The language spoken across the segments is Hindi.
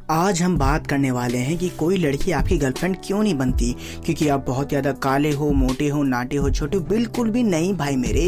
आज हम बात करने वाले हैं कि कोई लड़की आपकी गर्लफ्रेंड क्यों नहीं बनती, क्योंकि आप बहुत ज़्यादा काले हो, मोटे हो, नाटे हो, छोटे हो। बिल्कुल भी नहीं भाई मेरे,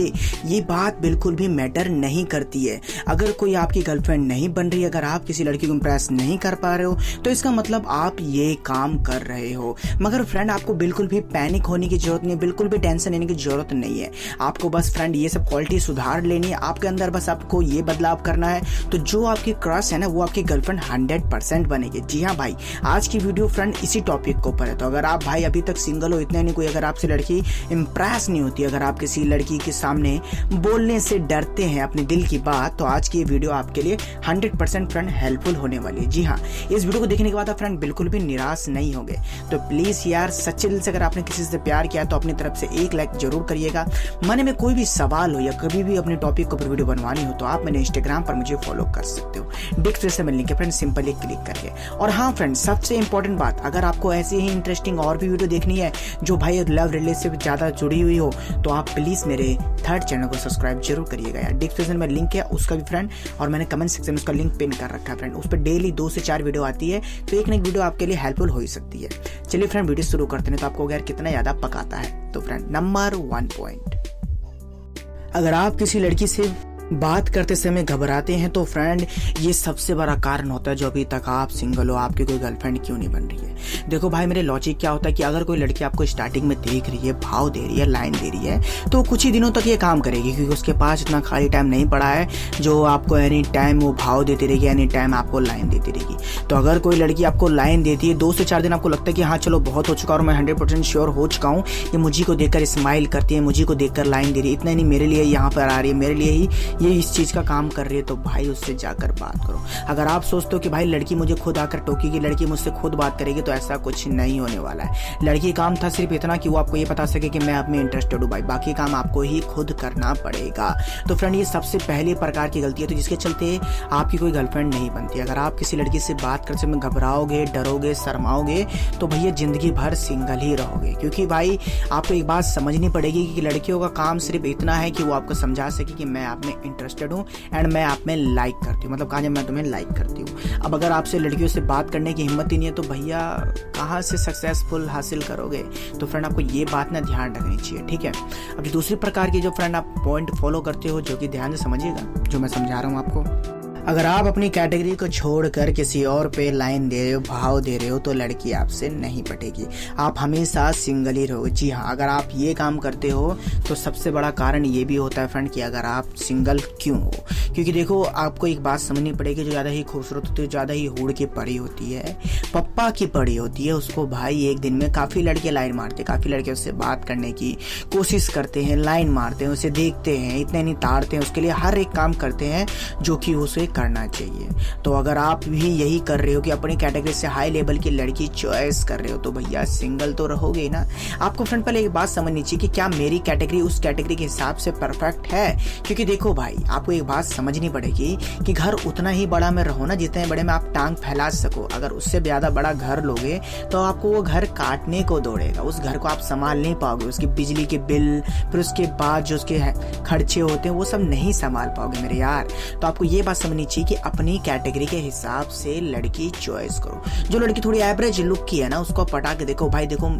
ये बात बिल्कुल भी मैटर नहीं करती है। अगर कोई आपकी गर्लफ्रेंड नहीं बन रही, अगर आप किसी लड़की को इम्प्रेस नहीं कर पा रहे हो तो इसका मतलब आप ये काम कर रहे हो। मगर फ्रेंड आपको बिल्कुल भी पैनिक होने की जरूरत नहीं, बिल्कुल भी टेंशन लेने की जरूरत नहीं है। आपको बस फ्रेंड ये सब क्वालिटी सुधार लेनी है आपके अंदर, बस आपको ये बदलाव करना है। तो जो आपकी क्रश है ना, वो आपकी गर्लफ्रेंड 100% बनेगी। जी हाँ भाई, आज की वीडियो फ्रेंड इसी टॉपिक के ऊपर है। तो अगर आप भाई अभी तक सिंगल हो, इतना नहीं कोई अगर आपसे लड़की इम्प्रेस नहीं होती, अगर आप किसी लड़की के सामने बोलने से डरते हैं अपने दिल की बात, तो आज की ये वीडियो आपके लिए 100% फ्रेंड हेल्पफुल होने वाली है। जी हाँ, इस वीडियो को देखने के बाद आप फ्रेंड बिल्कुल भी निराश नहीं होंगे। तो प्लीज यार सच्चे दिल से अगर आपने किसी से प्यार किया तो अपनी तरफ से एक लाइक जरूर करिएगा। मन में कोई भी सवाल हो या कभी भी अपने टॉपिक के ऊपर वीडियो बनवानी हो तो आप मेरे इंस्टाग्राम पर मुझे फॉलो कर सकते हो, डिस्क्रिप्शन में लिंक है फ्रेंड, सिंपली क्लिक करके। और हाँ फ्रेंड, सबसे इंपॉर्टेंट बात, अगर आपको ऐसी ही इंटरेस्टिंग और भी वीडियो देखनी है जो भाई लव रिलेशन से ज्यादा जुड़ी हुई हो, तो आप प्लीज मेरे थर्ड चैनल को सब्सक्राइब जरूर करिएगा यार। डिस्क्रिप्शन में लिंक है उसका भी फ्रेंड, और मैंने कमेंट सेक्शन में उसका लिंक पिन कर रखा है फ्रेंड। उस पर डेली 2 से 4 वीडियो आती है, तो एक ना एक वीडियो आपके लिए हेल्पफुल हो ही सकती है। चलिए फ्रेंड वीडियो शुरू करते हैं। तो आपको यार कितना ज्यादा पकाता है। तो फ्रेंड नंबर 1 पॉइंट, अगर आप किसी लड़की से बात करते समय घबराते हैं तो फ्रेंड ये सबसे बड़ा कारण होता है जो अभी तक आप सिंगल हो, आपकी कोई गर्लफ्रेंड क्यों नहीं बन रही है। देखो भाई मेरे लॉजिक क्या होता है कि अगर कोई लड़की आपको स्टार्टिंग में देख रही है, भाव दे रही है, लाइन दे रही है, तो कुछ ही दिनों तक ये काम करेगी, क्योंकि उसके पास इतना खाली टाइम नहीं पड़ा है जो आपको एनी टाइम वो भाव देती रहेगी, एनी टाइम आपको लाइन देती रहेगी। तो अगर कोई लड़की आपको लाइन देती है, 2 से 4 दिन आपको लगता है कि हाँ चलो बहुत हो चुका और मैं 100% श्योर हो चुका हूँ, ये मुझे को देखकर स्माइल करती है, मुझे को देखकर लाइन दे रही है, इतना नहीं मेरे लिए यहाँ पर आ रही है, मेरे लिए ही ये इस चीज़ का काम कर रही है, तो भाई उससे जाकर बात करो। अगर आप सोचते हो कि भाई लड़की मुझे खुद आकर टोकेगी, लड़की मुझसे खुद बात करेगी, तो ऐसा कुछ नहीं होने वाला है। लड़की काम था सिर्फ इतना कि वो आपको ये बता सके कि मैं आप में इंटरेस्टेड हूँ भाई, बाकी काम आपको ही खुद करना पड़ेगा। तो फ्रेंड ये सबसे पहली प्रकार की गलती है, तो जिसके चलते आपकी कोई गर्लफ्रेंड नहीं बनती। अगर आप किसी लड़की से बात करते समय घबराओगे, डरोगे, शर्माओगे, तो भैया जिंदगी भर सिंगल ही रहोगे। क्योंकि भाई आपको एक बात समझनी पड़ेगी कि लड़कियों का काम सिर्फ इतना है कि वो आपको समझा सके कि मैं आप में इंटरेस्टेड हूँ एंड मैं आप में लाइक करती हूँ, मतलब कहा जाए मैं तुम्हें लाइक करती हूँ। अब अगर आपसे लड़कियों से बात करने की हिम्मत ही नहीं है तो भैया कहाँ से सक्सेसफुल हासिल करोगे। तो फ्रेंड आपको ये बात ना ध्यान रखनी चाहिए, ठीक है। अब दूसरी प्रकार की जो फ्रेंड आप पॉइंट फॉलो करते हो, जो कि ध्यान से समझिएगा जो मैं समझा रहा हूँ आपको। अगर आप अपनी कैटेगरी को छोड़कर किसी और पे लाइन दे रहे हो, भाव दे रहे हो, तो लड़की आपसे नहीं पटेगी, आप हमेशा सिंगल ही रहोगे। जी हाँ, अगर आप ये काम करते हो तो सबसे बड़ा कारण ये भी होता है फ्रेंड कि अगर आप सिंगल क्यों हो, क्योंकि देखो आपको एक बात समझनी पड़ेगी, जो ज़्यादा ही खूबसूरत होती है, ज़्यादा ही हुड़ की पड़ी होती है, पप्पा की पड़ी होती है, उसको भाई एक दिन में काफ़ी लड़के लाइन मारते, काफ़ी लड़के उससे बात करने की कोशिश करते हैं, लाइन मारते हैं, उसे देखते हैं, इतने नहीं ताड़ते हैं, उसके लिए हर एक काम करते हैं जो कि उसे करना चाहिए। तो अगर आप भी यही कर रहे हो कि अपनी कैटेगरी से हाई लेवल की लड़की चॉइस कर रहे हो, तो भैया सिंगल तो रहोगे ना। आपको फ्रेंड पहले एक बात समझनी चाहिए कि क्या मेरी कैटेगरी उस कैटेगरी के हिसाब से परफेक्ट है। क्योंकि देखो भाई आपको एक बात समझनी पड़ेगी कि घर उतना ही बड़ा में रहो ना जितने बड़े में आप टांग फैला सको। अगर उससे ज्यादा बड़ा घर लोगे तो आपको वो घर काटने को दौड़ेगा, उस घर को आप संभाल नहीं पाओगे, उसकी बिजली के बिल, फिर उसके बाद जो उसके खर्चे होते हैं वो सब नहीं संभाल पाओगे मेरे यार। तो आपको ये बात समझनी चाहिए कि अपनी कैटेगरी के हिसाब से लड़की चॉइस करो। जो लड़की थोड़ी एवरेज लुक की है ना, उसको पटा के देखो भाई, देखो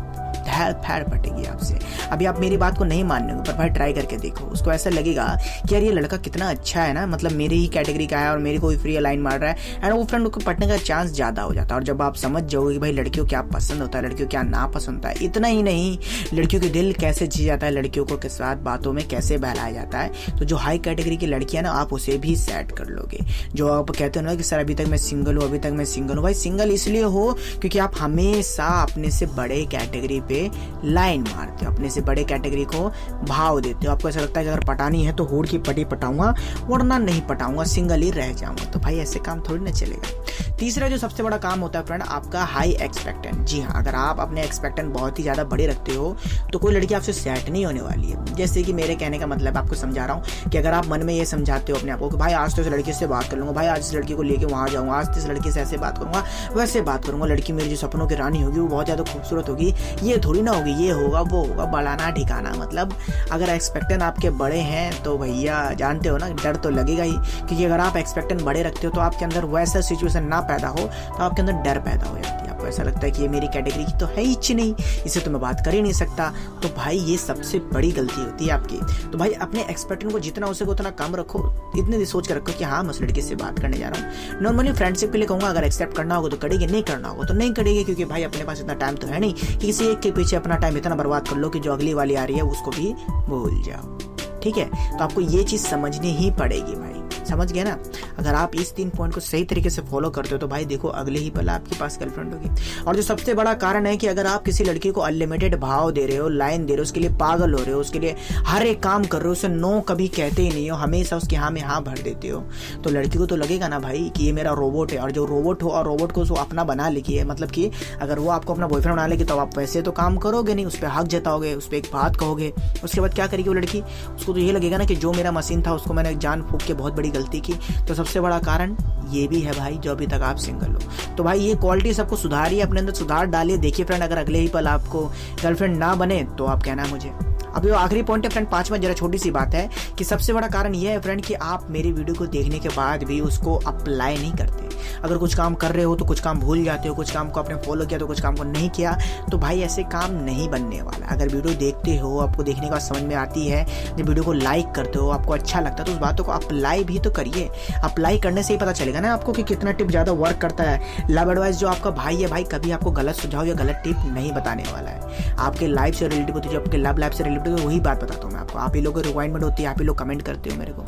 फैर पटेगी आपसे। अभी आप मेरी बात को नहीं मानोगे, पर भाई ट्राई करके देखो, उसको ऐसा लगेगा कि यार ये लड़का कितना अच्छा है ना, मतलब मेरी ही कैटेगरी का है और मेरे को भी फ्री लाइन मार रहा है, एंड वो फ्रेंड को पटने का चांस ज्यादा हो जाता है। और जब आप समझ जाओगे कि भाई लड़कियों क्या पसंद होता है, लड़कियों क्या ना पसंद होता है, इतना ही नहीं लड़कियों के दिल कैसे जी जाता है, लड़कियों को किस बातों में कैसे बहलाया जाता है, तो जो हाई कैटेगरी की लड़कियां ना आप उसे भी सेट कर लोगे। जो आप कहते हो ना कि सर अभी तक मैं सिंगल हूँ, अभी तक मैं सिंगल हूँ, भाई सिंगल इसलिए हो क्योंकि आप हमेशा अपने से बड़े कैटेगरी पे लाइन मारते हो, अपने से बड़े कैटेगरी को भाव देते हो। आपको ऐसा लगता है कि अगर पटानी है तो हुड़ की पटी पटाऊंगा, वरना नहीं पटाऊंगा, सिंगल ही रह जाऊंगा। तो भाई ऐसे काम थोड़ी ना चलेगा। तीसरा जो सबसे बड़ा काम होता है फ्रेंड आपका हाई एक्सपेक्टेंट। जी हाँ, अगर आप अपने एक्सपेक्टेंट बहुत ही ज्यादा बड़े रखते हो तो कोई लड़की आपसे सेट नहीं होने वाली है। जैसे कि मेरे कहने का मतलब आपको समझा रहा हूँ कि अगर आप मन में ये समझाते हो अपने आप को कि भाई आज तो इस लड़की से बात कर लूंगा, भाई आज इस लड़की को लेके वहां जाऊंगा, आज तो इस लड़की से ऐसे बात करूंगा, वैसे बात करूंगा, लड़की मेरी जो सपनों की रानी होगी वो बहुत ज्यादा खूबसूरत होगी, ये थोड़ी ना होगी, ये होगा वो होगा, बढ़ाना ठिकाना। मतलब अगर एक्सपेक्टेशन आपके बड़े हैं तो भैया जानते हो ना, डर तो लगेगा ही, क्योंकि अगर आप एक्सपेक्टेशन बड़े रखते हो तो आपके अंदर वैसा सिचुएशन ना पैदा हो तो आपके अंदर डर पैदा हो जाती है। आपको ऐसा लगता है कि ये मेरी कैटेगरी की तो है ही नहीं, इससे तो मैं बात कर ही नहीं सकता। तो भाई ये सबसे बड़ी गलती होती है आपकी। तो भाई अपने एक्सपेक्टेशन को जितना हो सके उतना कम रखो, इतने सोच कर रखो कि हाँ मैं उस लड़के से बात करने जा रहा हूँ। नॉर्मली फ्रेंडशिप के लिए कहूँगा, अगर एक्सेप्ट करना होगा तो करेगी, नहीं करना होगा तो नहीं करेगी, क्योंकि भाई अपने पास इतना टाइम तो है नहीं कि किसी एक के पीछे अपना टाइम इतना बर्बाद कर लो कि जो अगली वाली आ रही है उसको भी भूल जाओ। ठीक है, तो आपको ये चीज़ समझनी ही पड़ेगी भाई, समझ गए ना। अगर आप इस 3 पॉइंट को सही तरीके से फॉलो करते हो तो भाई देखो अगले ही पल आपके पास गर्लफ्रेंड होगी। और जो सबसे बड़ा कारण है कि अगर आप किसी लड़की को अनलिमिटेड भाव दे रहे हो, लाइन दे रहे हो, उसके लिए पागल हो रहे हो, उसके लिए हर एक काम कर रहे हो, उसे नो कभी कहते ही नहीं हो, हमेशा उसके हाँ में हाँ भर देते हो, तो लड़की को तो लगेगा ना भाई कि ये मेरा रोबोट है। और जो रोबोट हो और रोबोट को अपना बना लेगी है, मतलब कि अगर वो आपको अपना बॉयफ्रेंड बना लेगी तो आप वैसे तो काम करोगे नहीं, उस पर हक जताओगे, उस पर एक बात कहोगे। उसके बाद क्या करेगी वो लड़की, उसको तो ये लगेगा ना कि जो मेरा मशीन था उसको मैंने जान फूंक के बहुत बड़ी गलती की। तो सबसे बड़ा कारण ये भी है भाई, जो अभी तक आप सिंगल हो। तो भाई ये क्वालिटी सबको सुधारिए, अपने अंदर सुधार डालिए। देखिए फ्रेंड, अगर अगले ही पल आपको गर्लफ्रेंड ना बने तो आप कहना मुझे। अब ये आखिरी पॉइंट है फ्रेंड, 5वां जरा छोटी सी बात है कि सबसे बड़ा कारण यह है फ्रेंड कि आप मेरी वीडियो को देखने के बाद भी उसको अप्लाई नहीं करते। अगर कुछ काम कर रहे हो तो कुछ काम भूल जाते हो, कुछ काम को आपने फॉलो किया तो कुछ काम को नहीं किया। तो भाई ऐसे काम नहीं बनने वाला। अगर वीडियो देखते हो, आपको देखने का समझ में आती है, जब वीडियो को लाइक करते हो, आपको अच्छा लगता है, तो उस बातों को अप्लाई भी तो करिए। अप्लाई करने से ही पता चलेगा ना आपको कि कितना टिप ज़्यादा वर्क करता है। लव एडवाइस जो आपका भाई है भाई, कभी आपको गलत सुझाव या गलत टिप नहीं बताने वाला है। आपके लाइफ से रिलेटेड होती है, जो आपके लव लाइफ से रिलेटेड है, वही बात बताता हूँ मैं आपको। आप ही लोगों की रिक्वायरमेंट होती है, आप ही लोग कमेंट करते हो मेरे को।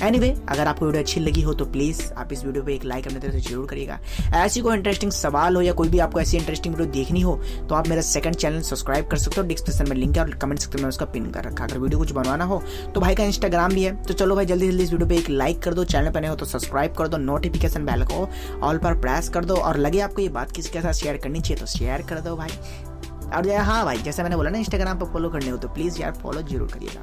एनीवे, अगर आपको वीडियो अच्छी लगी हो तो प्लीज़ आप इस वीडियो पे एक लाइक अपने तरफ से जरूर करिएगा। ऐसी कोई इंटरेस्टिंग सवाल हो या कोई भी आपको ऐसी इंटरेस्टिंग वीडियो देखनी हो तो आप मेरा सेकंड चैनल सब्सक्राइब कर सकते हो, डिस्क्रिप्शन में लिंक है और कमेंट सेक्शन में उसका पिन कर रखा। अगर वीडियो कुछ बनवाना हो तो भाई का इंस्टाग्राम भी है। तो चलो भाई जल्दी जल्दी इस वीडियो पे एक लाइक कर दो, चैनल पर नए हो तो सब्सक्राइब कर दो, नोटिफिकेशन बेल को ऑल पर प्रेस कर दो, और लगे आपको ये बात किसी के साथ शेयर करनी चाहिए तो शेयर कर दो भाई। और हाँ भाई, जैसे मैंने बोला ना, इंस्टाग्राम पर फॉलो करने हो तो प्लीज़ यार फॉलो जरूर करिएगा।